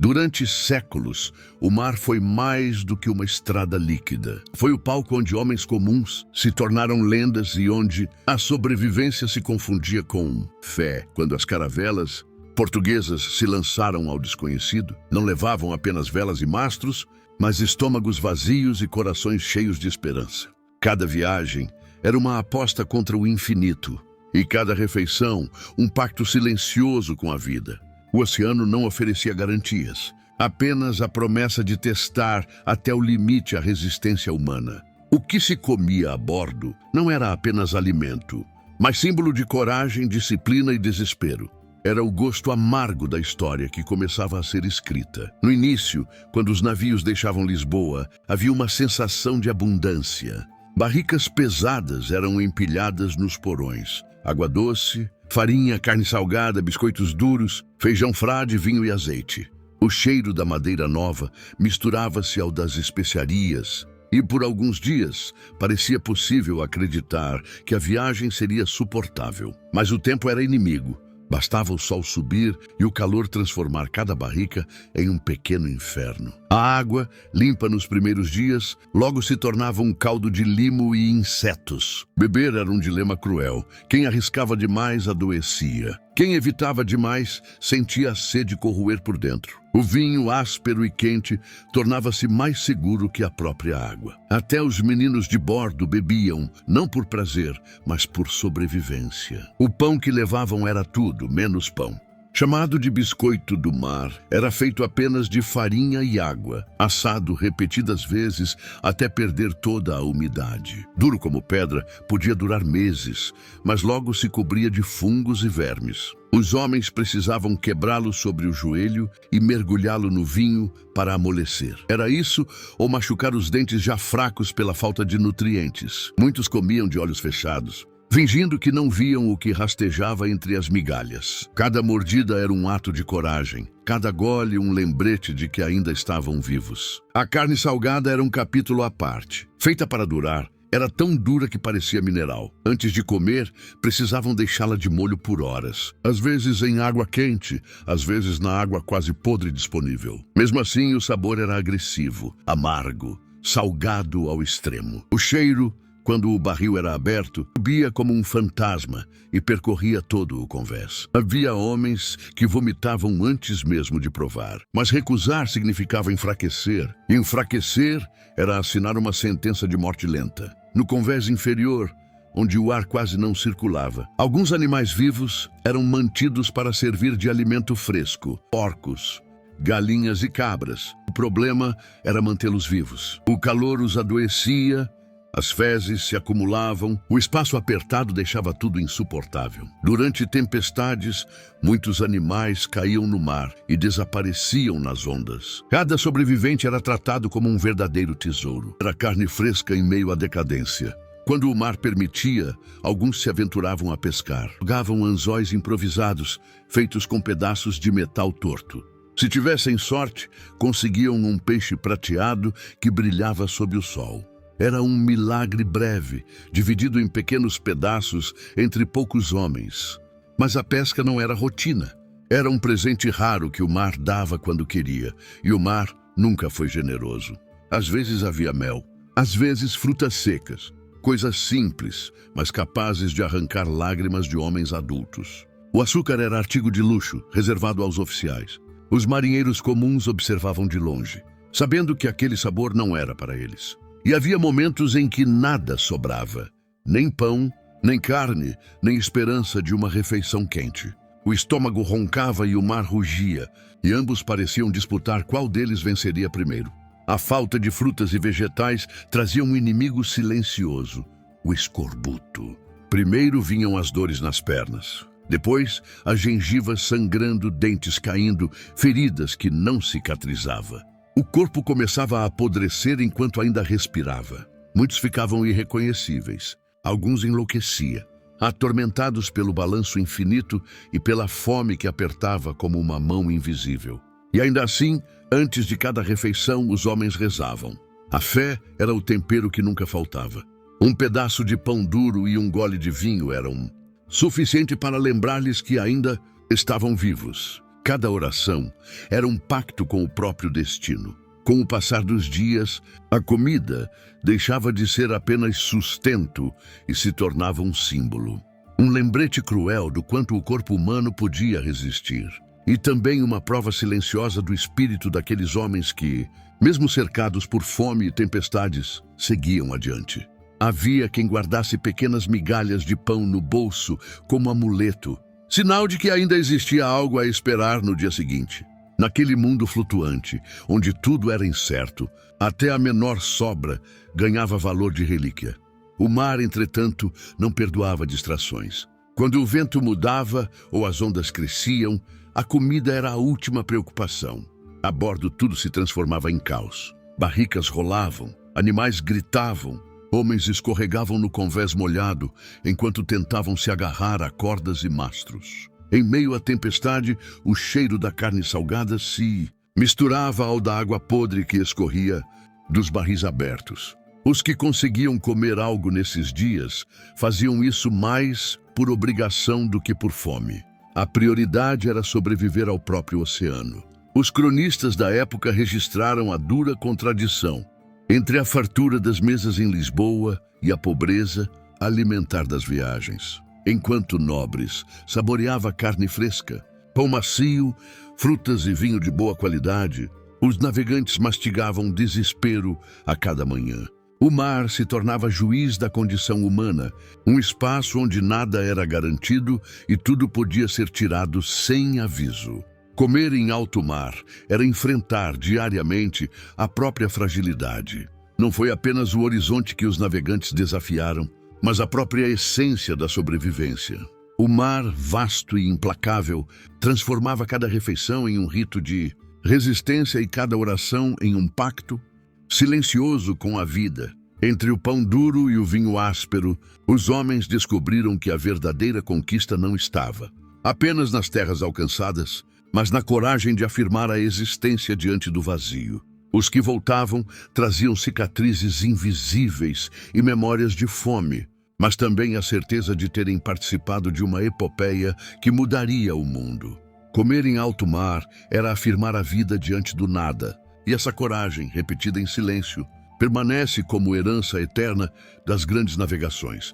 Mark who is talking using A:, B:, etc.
A: Durante séculos, o mar foi mais do que uma estrada líquida. Foi o palco onde homens comuns se tornaram lendas e onde a sobrevivência se confundia com fé. Quando as caravelas portuguesas se lançaram ao desconhecido, não levavam apenas velas e mastros, mas estômagos vazios e corações cheios de esperança. Cada viagem era uma aposta contra o infinito, e cada refeição um pacto silencioso com a vida. O oceano não oferecia garantias, apenas a promessa de testar até o limite a resistência humana. O que se comia a bordo não era apenas alimento, mas símbolo de coragem, disciplina e desespero. Era o gosto amargo da história que começava a ser escrita. No início, quando os navios deixavam Lisboa, havia uma sensação de abundância. Barricas pesadas eram empilhadas nos porões. Água doce, farinha, carne salgada, biscoitos duros, feijão frade, vinho e azeite. O cheiro da madeira nova misturava-se ao das especiarias e, por alguns dias, parecia possível acreditar que a viagem seria suportável. Mas o tempo era inimigo. Bastava o sol subir e o calor transformar cada barrica em um pequeno inferno. A água, limpa nos primeiros dias, logo se tornava um caldo de limo e insetos. Beber era um dilema cruel. Quem arriscava demais adoecia. Quem evitava demais sentia a sede corroer por dentro. O vinho, áspero e quente, tornava-se mais seguro que a própria água. Até os meninos de bordo bebiam, não por prazer, mas por sobrevivência. O pão que levavam era tudo, menos pão. Chamado de biscoito do mar, era feito apenas de farinha e água, assado repetidas vezes até perder toda a umidade. Duro como pedra, podia durar meses, mas logo se cobria de fungos e vermes. Os homens precisavam quebrá-lo sobre o joelho e mergulhá-lo no vinho para amolecer. Era isso ou machucar os dentes já fracos pela falta de nutrientes. Muitos comiam de olhos fechados, fingindo que não viam o que rastejava entre as migalhas. Cada mordida era um ato de coragem, cada gole um lembrete de que ainda estavam vivos. A carne salgada era um capítulo à parte. Feita para durar, era tão dura que parecia mineral. Antes de comer, precisavam deixá-la de molho por horas. Às vezes em água quente, às vezes na água quase podre disponível. Mesmo assim, o sabor era agressivo, amargo, salgado ao extremo. O cheiro, quando o barril era aberto, subia como um fantasma e percorria todo o convés. Havia homens que vomitavam antes mesmo de provar. Mas recusar significava enfraquecer. E enfraquecer era assinar uma sentença de morte lenta. No convés inferior, onde o ar quase não circulava, alguns animais vivos eram mantidos para servir de alimento fresco. Porcos, galinhas e cabras. O problema era mantê-los vivos. O calor os adoecia. As fezes se acumulavam, o espaço apertado deixava tudo insuportável. Durante tempestades, muitos animais caíam no mar e desapareciam nas ondas. Cada sobrevivente era tratado como um verdadeiro tesouro. Era carne fresca em meio à decadência. Quando o mar permitia, alguns se aventuravam a pescar. Jogavam anzóis improvisados, feitos com pedaços de metal torto. Se tivessem sorte, conseguiam um peixe prateado que brilhava sob o sol. Era um milagre breve, dividido em pequenos pedaços entre poucos homens. Mas a pesca não era rotina. Era um presente raro que o mar dava quando queria, e o mar nunca foi generoso. Às vezes havia mel, às vezes frutas secas, coisas simples, mas capazes de arrancar lágrimas de homens adultos. O açúcar era artigo de luxo, reservado aos oficiais. Os marinheiros comuns observavam de longe, sabendo que aquele sabor não era para eles. E havia momentos em que nada sobrava, nem pão, nem carne, nem esperança de uma refeição quente. O estômago roncava e o mar rugia, e ambos pareciam disputar qual deles venceria primeiro. A falta de frutas e vegetais trazia um inimigo silencioso, o escorbuto. Primeiro vinham as dores nas pernas. Depois, as gengivas sangrando, dentes caindo, feridas que não cicatrizavam. O corpo começava a apodrecer enquanto ainda respirava. Muitos ficavam irreconhecíveis. Alguns enlouqueciam, atormentados pelo balanço infinito e pela fome que apertava como uma mão invisível. E ainda assim, antes de cada refeição, os homens rezavam. A fé era o tempero que nunca faltava. Um pedaço de pão duro e um gole de vinho eram suficiente para lembrar-lhes que ainda estavam vivos. Cada oração era um pacto com o próprio destino. Com o passar dos dias, a comida deixava de ser apenas sustento e se tornava um símbolo. Um lembrete cruel do quanto o corpo humano podia resistir. E também uma prova silenciosa do espírito daqueles homens que, mesmo cercados por fome e tempestades, seguiam adiante. Havia quem guardasse pequenas migalhas de pão no bolso como amuleto, sinal de que ainda existia algo a esperar no dia seguinte. Naquele mundo flutuante, onde tudo era incerto, até a menor sobra ganhava valor de relíquia. O mar, entretanto, não perdoava distrações. Quando o vento mudava ou as ondas cresciam, a comida era a última preocupação. A bordo tudo se transformava em caos. Barricas rolavam, animais gritavam, homens escorregavam no convés molhado enquanto tentavam se agarrar a cordas e mastros. Em meio à tempestade, o cheiro da carne salgada se misturava ao da água podre que escorria dos barris abertos. Os que conseguiam comer algo nesses dias faziam isso mais por obrigação do que por fome. A prioridade era sobreviver ao próprio oceano. Os cronistas da época registraram a dura contradição entre a fartura das mesas em Lisboa e a pobreza alimentar das viagens. Enquanto nobres saboreava carne fresca, pão macio, frutas e vinho de boa qualidade, os navegantes mastigavam desespero a cada manhã. O mar se tornava juiz da condição humana, um espaço onde nada era garantido e tudo podia ser tirado sem aviso. Comer em alto mar era enfrentar diariamente a própria fragilidade. Não foi apenas o horizonte que os navegantes desafiaram, mas a própria essência da sobrevivência. O mar, vasto e implacável, transformava cada refeição em um rito de resistência e cada oração em um pacto silencioso com a vida. Entre o pão duro e o vinho áspero, os homens descobriram que a verdadeira conquista não estava apenas nas terras alcançadas, mas na coragem de afirmar a existência diante do vazio. Os que voltavam traziam cicatrizes invisíveis e memórias de fome, mas também a certeza de terem participado de uma epopeia que mudaria o mundo. Comer em alto mar era afirmar a vida diante do nada, e essa coragem, repetida em silêncio, permanece como herança eterna das grandes navegações.